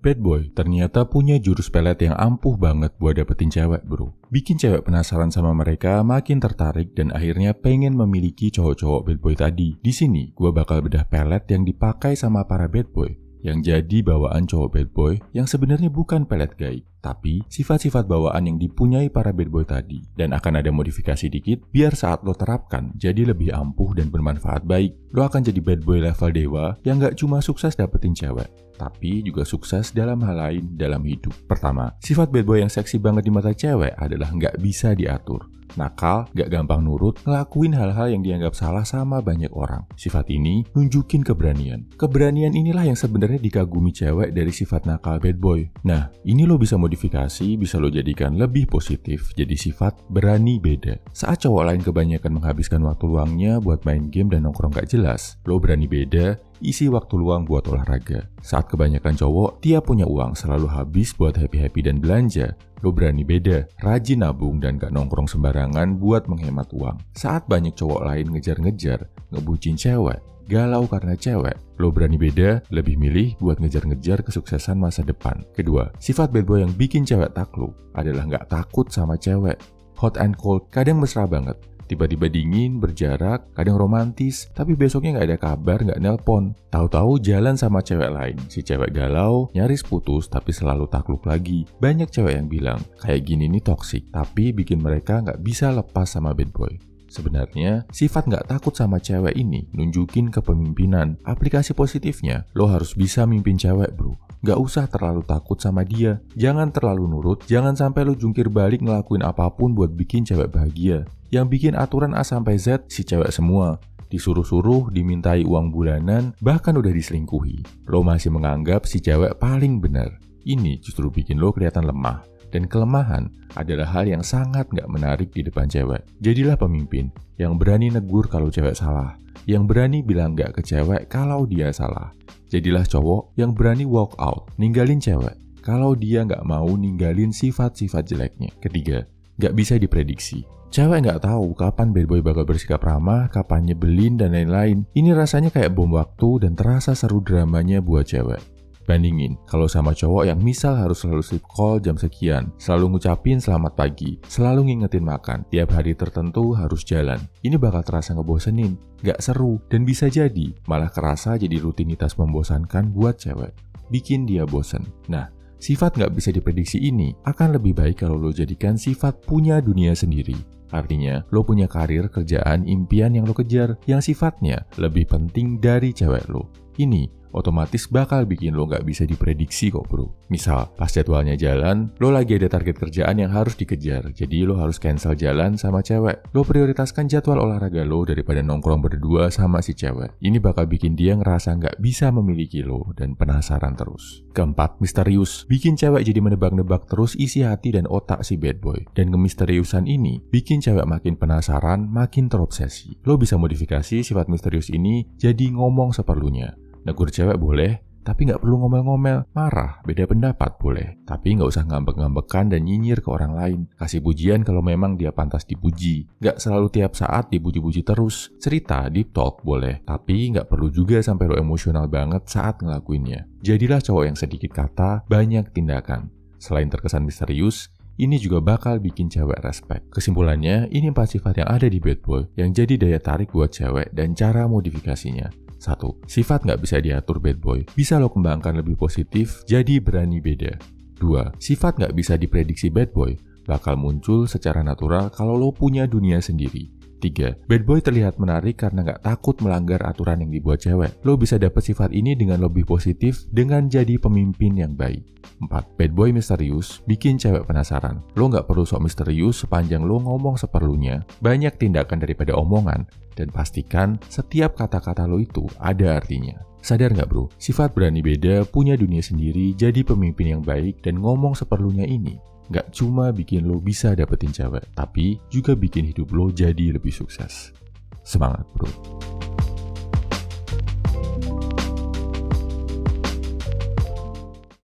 Bad boy ternyata punya jurus pelet yang ampuh banget buat dapetin cewek, bro. Bikin cewek penasaran sama mereka, makin tertarik dan akhirnya pengen memiliki cowok-cowok bad boy tadi. Di sini, gua bakal bedah pelet yang dipakai sama para bad boy, yang jadi bawaan cowok bad boy yang sebenarnya bukan pelet gaib, tapi sifat-sifat bawaan yang dipunyai para bad boy tadi. Dan akan ada modifikasi dikit biar saat lo terapkan jadi lebih ampuh dan bermanfaat baik. Lo akan jadi bad boy level dewa yang gak cuma sukses dapetin cewek, tapi juga sukses dalam hal lain dalam hidup. Pertama, sifat bad boy yang seksi banget di mata cewek adalah gak bisa diatur. Nakal, gak gampang nurut, ngelakuin hal-hal yang dianggap salah sama banyak orang. Sifat ini nunjukin keberanian. Keberanian inilah yang sebenarnya dikagumi cewek dari sifat nakal bad boy. Nah, ini lo bisa modifikasi, bisa lo jadikan lebih positif, jadi sifat berani beda. Saat cowok lain kebanyakan menghabiskan waktu luangnya buat main game dan nongkrong gak jelas, lo berani beda, isi waktu luang buat olahraga. Saat kebanyakan cowok tiap punya uang selalu habis buat happy-happy dan belanja, lo berani beda, rajin nabung dan gak nongkrong sembarangan buat menghemat uang. Saat banyak cowok lain ngejar-ngejar, ngebucin cewek, galau karena cewek, lo berani beda, lebih milih buat ngejar-ngejar kesuksesan masa depan. Kedua, sifat bad boy yang bikin cewek takluk adalah gak takut sama cewek. Hot and cold, kadang mesra banget. Tiba-tiba dingin, berjarak, kadang romantis, tapi besoknya gak ada kabar, gak nelpon. Tahu-tahu jalan sama cewek lain. Si cewek galau, nyaris putus, tapi selalu takluk lagi. Banyak cewek yang bilang, kayak gini nih toksik, tapi bikin mereka gak bisa lepas sama bad boy. Sebenarnya, sifat gak takut sama cewek ini nunjukin kepemimpinan. Aplikasi positifnya, lo harus bisa mimpin cewek, bro. Gak usah terlalu takut sama dia. Jangan terlalu nurut, jangan sampai lo jungkir balik ngelakuin apapun buat bikin cewek bahagia. Yang bikin aturan A sampai Z si cewek semua. Disuruh-suruh, dimintai uang bulanan, bahkan udah diselingkuhi. Lo masih menganggap si cewek paling benar. Ini justru bikin lo kelihatan lemah. Dan kelemahan adalah hal yang sangat gak menarik di depan cewek. Jadilah pemimpin yang berani negur kalau cewek salah. Yang berani bilang gak ke cewek kalau dia salah. Jadilah cowok yang berani walk out, ninggalin cewek kalau dia gak mau ninggalin sifat-sifat jeleknya. Ketiga, gak bisa diprediksi. Cewek gak tahu kapan bad boy bakal bersikap ramah, kapan nyebelin, dan lain-lain. Ini rasanya kayak bom waktu dan terasa seru dramanya buat cewek. Bandingin, kalau sama cowok yang misal harus selalu sleep call jam sekian, selalu ngucapin selamat pagi, selalu ngingetin makan, tiap hari tertentu harus jalan. Ini bakal terasa ngebosenin, gak seru, dan bisa jadi malah kerasa jadi rutinitas membosankan buat cewek. Bikin dia bosen. Nah, sifat gak bisa diprediksi ini akan lebih baik kalau lo jadikan sifat punya dunia sendiri. Artinya, lo punya karir, kerjaan, impian yang lo kejar, yang sifatnya lebih penting dari cewek lo. Ini otomatis bakal bikin lo gak bisa diprediksi kok, bro. Misal, pas jadwalnya jalan, lo lagi ada target kerjaan yang harus dikejar, jadi lo harus cancel jalan sama cewek. Lo prioritaskan jadwal olahraga lo daripada nongkrong berdua sama si cewek. Ini bakal bikin dia ngerasa gak bisa memiliki lo dan penasaran terus. Keempat, misterius. Bikin cewek jadi menebak-nebak terus isi hati dan otak si bad boy. Dan kemisteriusan ini bikin cewek makin penasaran, makin terobsesi. Lo bisa modifikasi sifat misterius ini jadi ngomong seperlunya. Negur cewek boleh, tapi nggak perlu ngomel-ngomel. Marah, beda pendapat boleh, tapi nggak usah ngambek-ngambekan dan nyinyir ke orang lain. Kasih pujian kalau memang dia pantas dipuji. Nggak selalu tiap saat dipuji-puji terus. Cerita, deep talk boleh, tapi nggak perlu juga sampai lo emosional banget saat ngelakuinnya. Jadilah cowok yang sedikit kata, banyak tindakan. Selain terkesan misterius, ini juga bakal bikin cewek respect. Kesimpulannya, ini 4 sifat yang ada di bad boy yang jadi daya tarik buat cewek dan cara modifikasinya. 1. Sifat nggak bisa diatur bad boy, bisa lo kembangkan lebih positif, jadi berani beda. 2. Sifat nggak bisa diprediksi bad boy, bakal muncul secara natural kalau lo punya dunia sendiri. 3. Bad boy terlihat menarik karena nggak takut melanggar aturan yang dibuat cewek. Lo bisa dapet sifat ini dengan lebih positif dengan jadi pemimpin yang baik. 4. Bad boy misterius, bikin cewek penasaran. Lo nggak perlu sok misterius sepanjang lo ngomong seperlunya, banyak tindakan daripada omongan, dan pastikan setiap kata-kata lo itu ada artinya. Sadar nggak bro, sifat berani beda, punya dunia sendiri, jadi pemimpin yang baik, dan ngomong seperlunya ini nggak cuma bikin lo bisa dapetin cewek, tapi juga bikin hidup lo jadi lebih sukses. Semangat bro!